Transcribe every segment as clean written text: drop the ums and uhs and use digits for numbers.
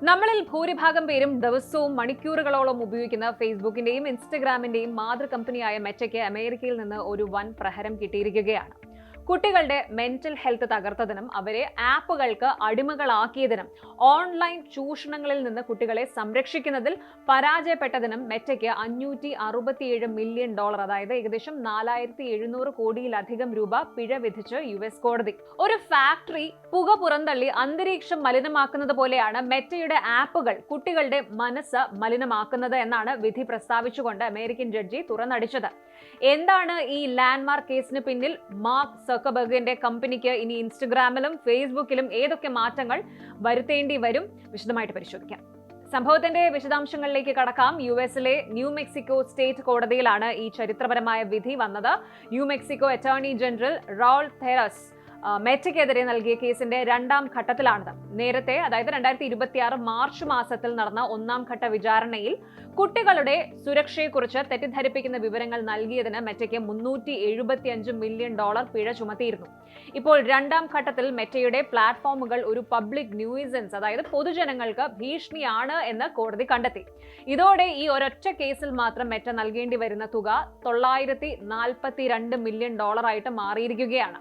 നമ്മളിൽ ഭൂരിഭാഗം പേരും ദിവസവും മണിക്കൂറുകളോളം ഉപയോഗിക്കുന്ന ഫേസ്ബുക്കിന്റെയും ഇൻസ്റ്റഗ്രാമിന്റെയും മാതൃ കമ്പനിയായ മെറ്റയ്ക്ക് അമേരിക്കയിൽ നിന്ന് ഒരു വൻ പ്രഹരം കിട്ടിയിരിക്കുകയാണ്. കുട്ടികളുടെ മെന്റൽ ഹെൽത്ത് തകർത്തതിനും അവരെ ആപ്പുകൾക്ക് അടിമകളാക്കിയതിനും ഓൺലൈൻ ചൂഷണങ്ങളിൽ നിന്ന് കുട്ടികളെ സംരക്ഷിക്കുന്നതിൽ പരാജയപ്പെട്ടതിനും മെറ്റയ്ക്ക് $567 മില്യൺ, അതായത് ഏകദേശം 4700 കോടിയിലധികം രൂപ പിഴ വിധിച്ച് US കോടതി. ഒരു ഫാക്ടറി പുക പുറന്തള്ളി അന്തരീക്ഷം മലിനമാക്കുന്നത് പോലെയാണ് മെറ്റയുടെ ആപ്പുകൾ കുട്ടികളുടെ മനസ്സ് മലിനമാക്കുന്നത് എന്നാണ് വിധി പ്രസ്താവിച്ചുകൊണ്ട് അമേരിക്കൻ ജഡ്ജി തുറന്നടിച്ചത്. എന്താണ് ഈ ലാൻഡ്മാർക്ക് കേസിന് പിന്നിൽ? മാർക്ക് സക്കർബർഗിന്റെ കമ്പനിക്ക് ഇനി ഇൻസ്റ്റഗ്രാമിലും ഫേസ്ബുക്കിലും ഏതൊക്കെ മാറ്റങ്ങൾ വരുത്തേണ്ടി വരും? വിശദമായിട്ട് പരിശോധിക്കാം. സംഭവത്തിന്റെ വിശദാംശങ്ങളിലേക്ക് കടക്കാം. യുഎസിലെ ന്യൂ മെക്സിക്കോ സ്റ്റേറ്റ് കോടതിയിലാണ് ഈ ചരിത്രപരമായ വിധി വന്നത്. New Mexico attorney general Raul Torrez മെറ്റയ്ക്കെതിരെ നൽകിയ കേസിന്റെ രണ്ടാം ഘട്ടത്തിലാണിത്. നേരത്തെ, അതായത് 2026 മാർച്ച് മാസത്തിൽ നടന്ന ഒന്നാം ഘട്ട വിചാരണയിൽ കുട്ടികളുടെ സുരക്ഷയെക്കുറിച്ച് തെറ്റിദ്ധരിപ്പിക്കുന്ന വിവരങ്ങൾ നൽകിയതിന് മെറ്റയ്ക്ക് $375 മില്യൺ പിഴ ചുമത്തിയിരുന്നു. ഇപ്പോൾ രണ്ടാം ഘട്ടത്തിൽ മെറ്റയുടെ പ്ലാറ്റ്ഫോമുകൾ ഒരു പബ്ലിക് ന്യൂയിസൻസ്, അതായത് പൊതുജനങ്ങൾക്ക് ഭീഷണിയാണ് എന്ന് കോടതി കണ്ടെത്തി. ഇതോടെ ഈ ഒരൊറ്റ കേസിൽ മാത്രം മെറ്റ നൽകേണ്ടി വരുന്ന തുക $942 മില്യൺ ആയിട്ട് മാറിയിരിക്കുകയാണ്.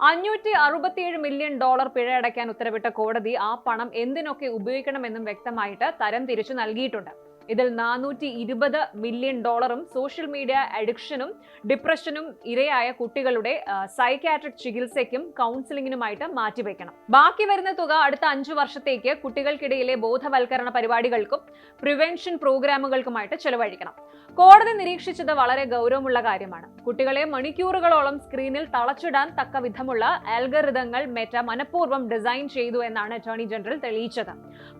$567 മില്യൺ പിഴ അടയ്ക്കാൻ ഉത്തരവിട്ട കോടതി ആ പണം എന്തിനൊക്കെ ഉപയോഗിക്കണമെന്നും വ്യക്തമായിട്ട് തരംതിരിച്ചു നൽകിയിട്ടുണ്ട്. ഇതിൽ $420 മില്യൺ സോഷ്യൽ മീഡിയ അഡിക്ഷനും ഡിപ്രഷനും ഇരയായ കുട്ടികളുടെ സൈക്യാട്രിക് ചികിത്സയ്ക്കും കൗൺസിലിംഗിനുമായിട്ട് മാറ്റിവെക്കണം. ബാക്കി വരുന്ന തുക അടുത്ത 5 വർഷത്തേക്ക് കുട്ടികൾക്കിടയിലെ ബോധവൽക്കരണ പരിപാടികൾക്കും പ്രിവെൻഷൻ പ്രോഗ്രാമുകൾക്കുമായിട്ട് ചെലവഴിക്കണം. കോടതി നിരീക്ഷിച്ചത് വളരെ ഗൗരവമുള്ള കാര്യമാണ്. കുട്ടികളെ മണിക്കൂറുകളോളം സ്ക്രീനിൽ തളച്ചിടാൻ തക്ക വിധമുള്ള ആൽഗരിതങ്ങൾ മെറ്റ മനഃപൂർവ്വം ഡിസൈൻ ചെയ്തു എന്നാണ് അറ്റോർണി ജനറൽ തെളിയിച്ചത്.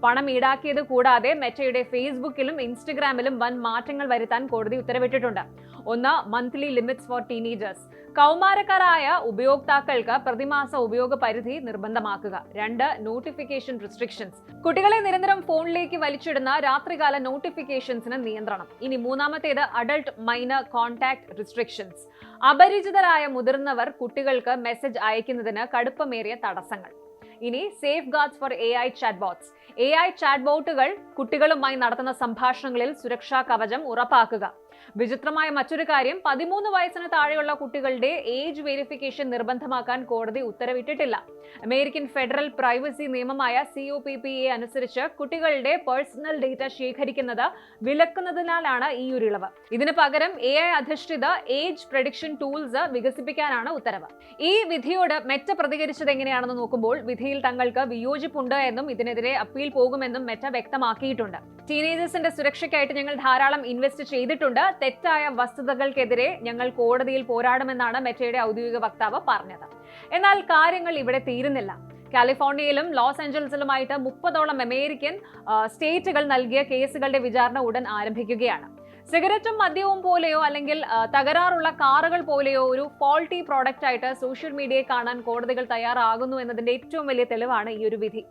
പണം ഈടാക്കിയത് കൂടാതെ മെറ്റയുടെ ഫേസ്ബുക്കിലും ഇൻസ്റ്റഗ്രാമിലും വൻ മാറ്റങ്ങൾ വരുത്താൻ കോടതി ഉത്തരവിട്ടിട്ടുണ്ട്. 1. Monthly limits for teenagers. കൗമാരക്കാരായ ഉപയോക്താക്കൾക്ക് പ്രതിമാസ ഉപയോഗ പരിധി നിർബന്ധമാക്കുക. 2. Notification restrictions. കുട്ടികളെ നിരന്തരം ഫോണിലേക്ക് വലിച്ചിടുന്ന രാത്രികാല നോട്ടിഫിക്കേഷൻസിന് നിയന്ത്രണം. ഇനി 3. Adult minor contact restrictions. അപരിചിതരായ മുതിർന്നവർ കുട്ടികൾക്ക് മെസ്സേജ് അയക്കുന്നതിന് കടുപ്പമേറിയ തടസ്സങ്ങൾ. ഇനി safeguards for AI chatbots. AI ചാറ്റ്ബോട്ടുകൾ കുട്ടികളുമായി നടത്തുന്ന സംഭാഷണങ്ങളിൽ സുരക്ഷാ കവചം ഉറപ്പാക്കുക. വിചിത്രമായ മറ്റൊരു കാര്യം, 13 വയസ്സിന് താഴെയുള്ള കുട്ടികളുടെ ഏജ് വെരിഫിക്കേഷൻ നിർബന്ധമാക്കാൻ കോടതി ഉത്തരവിട്ടിട്ടില്ല. അമേരിക്കൻ ഫെഡറൽ പ്രൈവസി നിയമമായ COPPA അനുസരിച്ച് കുട്ടികളുടെ പേഴ്സണൽ ഡേറ്റ ശേഖരിക്കുന്നത് വിലക്കുന്നതിനാലാണ് ഈ ഒരു ഇളവ്. ഇതിന് പകരം AI അധിഷ്ഠിത ഏജ് പ്രഡിക്ഷൻ ടൂൾസ് വികസിപ്പിക്കാനാണ് ഉത്തരവ്. ഈ വിധിയോട് മെറ്റ പ്രതികരിച്ചത് എങ്ങനെയാണെന്ന് നോക്കുമ്പോൾ വിധിയിൽ തങ്ങൾക്ക് വിയോജിപ്പുണ്ട് എന്നും ഇതിനെതിരെ അപ്പീൽ പോകുമെന്നും മെറ്റ വ്യക്തമാക്കിയിട്ടുണ്ട്. ടീനേജേഴ്സിന്റെ സുരക്ഷയ്ക്കായിട്ട് ഞങ്ങൾ ധാരാളം ഇൻവെസ്റ്റ് ചെയ്തിട്ടുണ്ട്. തെറ്റായ വസ്തുതകൾക്കെതിരെ ഞങ്ങൾ കോടതിയിൽ പോരാടുമെന്നാണ് മെറ്റയുടെ ഔദ്യോഗിക വക്താവ് പറഞ്ഞത്. എന്നാൽ കാര്യങ്ങൾ ഇവിടെ തീരുന്നില്ല. കാലിഫോർണിയയിലും ലോസ് ആഞ്ചലസിലുമായിട്ട് 30ഓളം അമേരിക്കൻ സ്റ്റേറ്റുകൾ നൽകിയ കേസുകളുടെ വിചാരണ ഉടൻ ആരംഭിക്കുകയാണ്. സിഗരറ്റും മദ്യവും പോലെയോ അല്ലെങ്കിൽ തകരാറുള്ള കാറുകൾ പോലെയോ ഒരു ഫോൾട്ടി പ്രോഡക്റ്റ് ആയിട്ട് സോഷ്യൽ മീഡിയയെ കാണാൻ കോടതികൾ തയ്യാറാകുന്നു എന്നതിന്റെ ഏറ്റവും വലിയ തെളിവാണ് ഈ ഒരു വിധി.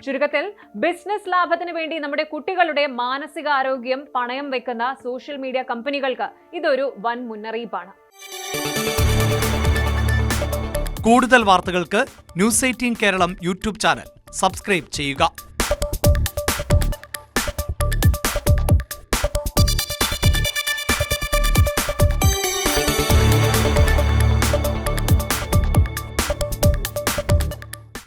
ചുരുക്കത്തിൽ, ബിസിനസ് ലാഭത്തിന് വേണ്ടി നമ്മുടെ കുട്ടികളുടെ മാനസികാരോഗ്യം പണയം വെക്കുന്ന സോഷ്യൽ മീഡിയ കമ്പനികൾക്ക് ഇതൊരു വൻ മുന്നറിയിപ്പാണ്. കൂടുതൽ വാർത്തകൾക്ക് News 18 Keralam YouTube channel subscribe ചെയ്യുക.